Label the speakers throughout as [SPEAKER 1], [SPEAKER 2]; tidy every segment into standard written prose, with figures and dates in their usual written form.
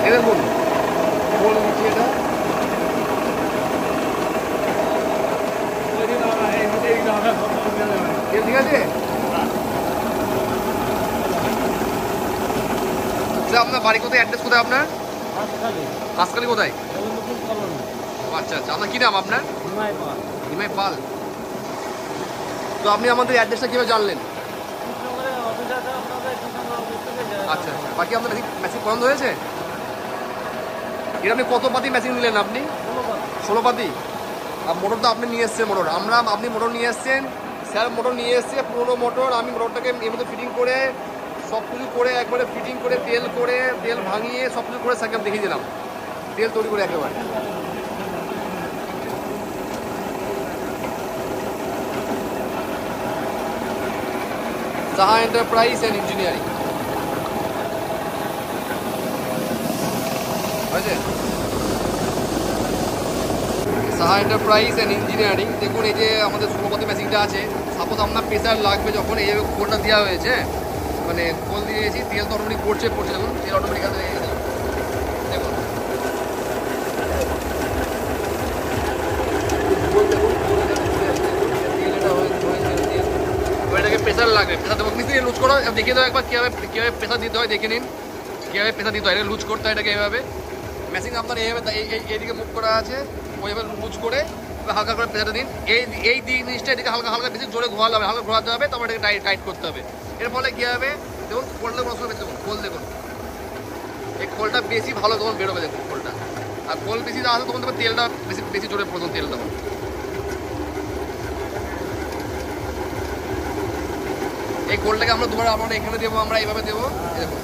[SPEAKER 1] এই দেখুন খোল দিচ্ছি এটা। ঠিক আছে। আপনার বাড়ি কোথায়, অ্যাড্রেস কোথায় আপনার? হাসখালি কোথায়? আচ্ছা আচ্ছা, আপনার কি নাম আপনার? নিমাই পাল। তো আপনি আমাদের অ্যাড্রেসটা কীভাবে জানলেন? আচ্ছা আচ্ছা, বাকি আপনার মেশিন পছন্দ হয়েছে? এটা আপনি কত পাতি মেশিন নিলেন আপনি? 16 পাতি। আর মোটর তো আপনি নিয়ে এসছেন, মোটর আপনি মোটর নিয়ে এসছেন, স্যার মোটর নিয়ে এসছে পুরোনো মোটর। আমি মোটরটাকে এর মধ্যে ফিটিং করে সব কিছু করে একবারে ফিটিং করে তেল ভাঙিয়ে সব কিছু করে স্যারকে দেখিয়ে দিলাম, তেল তৈরি করে একেবারে। Saha enterprise and engineering, Saha enterprise and engineering. দেখুন এই যে আমাদের 16 পাতি মেশিনটা আছে, সাপোজ আপনার প্রেসার লাগবে যখন, এইভাবে খোলটা দেওয়া হয়েছে, মানে খোল দিয়েছি, তেল তো অটোমেটিক পড়ছে দেখুন, তেল অটোমেটিক দেখুন এটাকে প্রেসার লাগবে, প্রেসার দেবো মিস্ত্রি লুজ করো, দেখিয়ে দাও একবার কীভাবে প্রেসার দিতে হয়, দেখে নিন কীভাবে প্রেসার দিতে হয়। এটা লুজ করতে হয় এটাকে এভাবে, মেশিন আপনার এইভাবে এইদিকে মুভ করা আছে, ওইভাবে লুজ করে হালকা করে প্রেসারটা দিন। এই জিনিসটা এদিকে হালকা হালকা বেশি জোরে ঘোরাতে হবে, হালকা ঘোরাতে হবে, তারপর এটাকে টাইট করতে হবে। এর ফলে কী হবে দেখুন, খোলটা কোনো সময় দেখুন, খোল দেখুন, এই খোলটা বেশি ভালো তখন বেরোবে দেখুন খোলটা। আর খোল বেশি আসে তখন তখন তেলটা বেশি জোরে পড়বে তেলটা। এই খোলটাকে আমরা দুবার আমরা এখানে দেবো, আমরা এইভাবে দেবো। দেখুন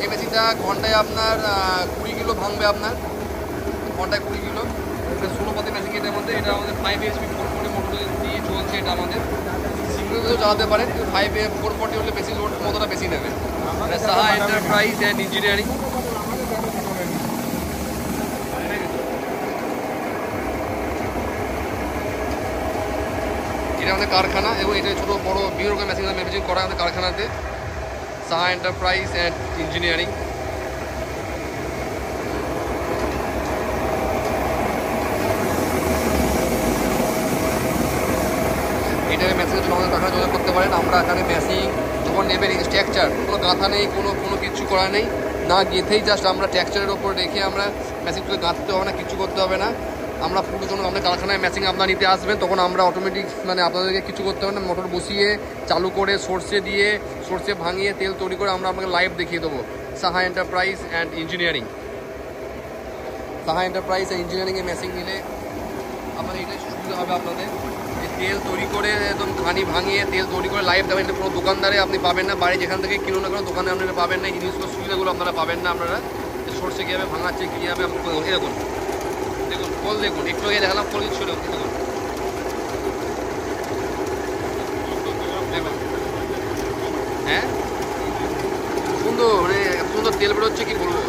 [SPEAKER 1] এই মেশিনটা ঘন্টায় আপনার 20 কিলো ভাঙবে, আপনার ঘন্টায় 20 কিলো। 16 পাতি মেশিন এটার মধ্যে, এটা আমাদের 5 HP 440 মোটর দিয়ে চলছে। এটা আমাদের সিঙ্গেলও চালাতে পারেন, 440 হলে বেশি লোড মতটা বেশি নেবে। Saha enterprise and engineering. এটা আমাদের কারখানা, এবং এটা ছোটো বড়ো বিভিন্ন রকম মেশিন করা আমাদের কারখানাতে, সাহা এন্টারপ্রাইজ অ্যান্ড ইঞ্জিনিয়ারিং। এটা মেশিনের জন্য আমাদের কারখানা যোগাযোগ করতে পারেন। আমরা এখানে মেশিন যখন নেবেন, স্ট্রাকচার কোনো গাঁথা নেই, কোনো কিছু করা নেই, না গেঁথেই জাস্ট আমরা স্ট্রাকচারের ওপর রেখে আমরা মেশিন তুলে গাঁথতে হবে না, কিছু করতে হবে না। আমরা পুরো যখন আমাদের কারখানায় মেশিন আপনার নিতে আসবেন, তখন আমরা অটোমেটিক মানে আপনাদেরকে কিছু করতে হবে না, মোটর বসিয়ে চালু করে সর্ষে ভাঙিয়ে তেল তৈরি করে আমরা আপনাকে লাইভ দেখিয়ে দেবো। Saha enterprise and engineering, Saha enterprise and ইঞ্জিনিয়ারিংয়ে মেশিন নিলে আপনাদের এটাই সুবিধা হবে। আপনাদের তেল তৈরি করে একদম ঘানি ভাঙিয়ে তেল তৈরি করে লাইভ দেবেন, কোনো দোকানদারে আপনি পাবেন না, বাড়ি যেখান থেকে কিনুন না কোনো দোকানে আপনারা পাবেন না, এই জিনিসগুলো সুবিধাগুলো আপনারা পাবেন না। আপনারা সর্ষে কীভাবে ভাঙাচ্ছে, কীভাবে এরকম দেখুন খোল দেখুন, একটু আগে দেখালাম খোল ছিল, দেখুন দেখুন, হ্যাঁ সুন্দর, মানে এত সুন্দর তেল বেরোচ্ছে কি বলবো।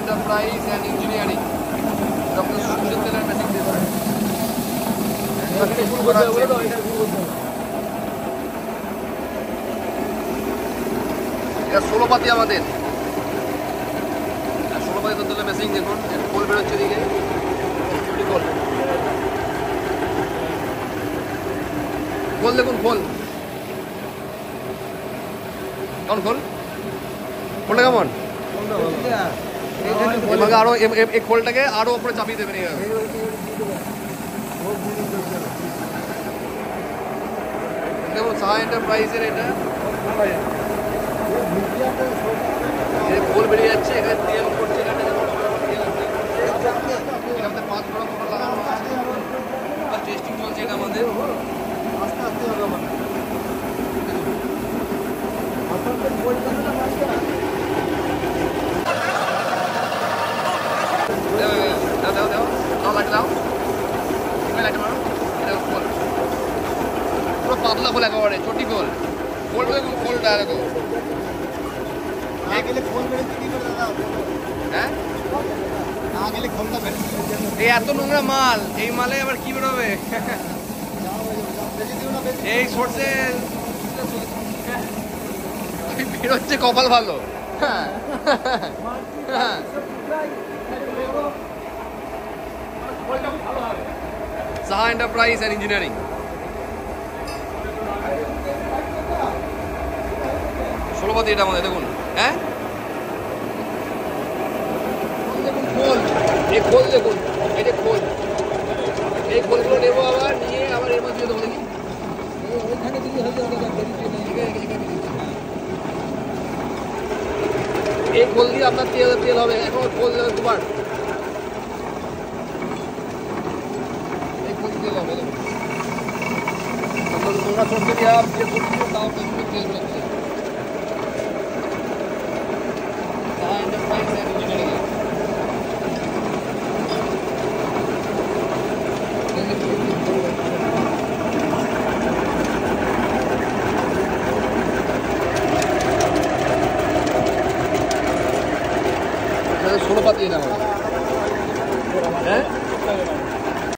[SPEAKER 1] এন্টারপ্রাইজ অ্যান্ড ইঞ্জিনিয়ারিং, ডক্টর সুশীল তেলের মেশিন দিতে হয়। এটা 16 পাতি আমাদের, 16 পাতি তেলের মেশিন। দেখুন খোল বেরোচ্ছে দিকে, খোল দেখুন, খোল কেমন, খোলটা কেমন, আরো এই খোলটাকে আরো উপরে চাপিয়ে দেবেন এইভাবে। দেখুন সাহা এন্টারপ্রাইজের এটা খোল বেরিয়ে যাচ্ছে, এখানে তেল করছে, এখানে আমাদের 5 বড় মোটর লাগানো আছে, টেস্টিং চলছে এটা আমাদের। আস্তে আস্তে হবে আমাদের, দাও খোল একেবারে চটি খোল। খোলটা দেখুন, খোলটা দেখুন। হ্যাঁ এই এত নোংরা মাল, এই মালে আবার কি বেরোবে? এই সরষে বেরোচ্ছে, কপাল ভালো। Saha enterprise and engineering. ষোলোপাতি এটা আমাদের দেখুন। হ্যাঁ দেখুন খোল, এই খোল দেখুন, এই যে খোল, এই খোলগুলো নেবো, আবার নিয়ে আবার এর মধ্যে দেবো। দেখি এই খোল দিয়ে আপনার তেল তেল হবে। এখন খোল দেবে দুবার, এই খোল তেল হবে। তোমরা সরষে দিয়ে যে করছো তাও তেল বেরোচ্ছে। ষোলোপাতি না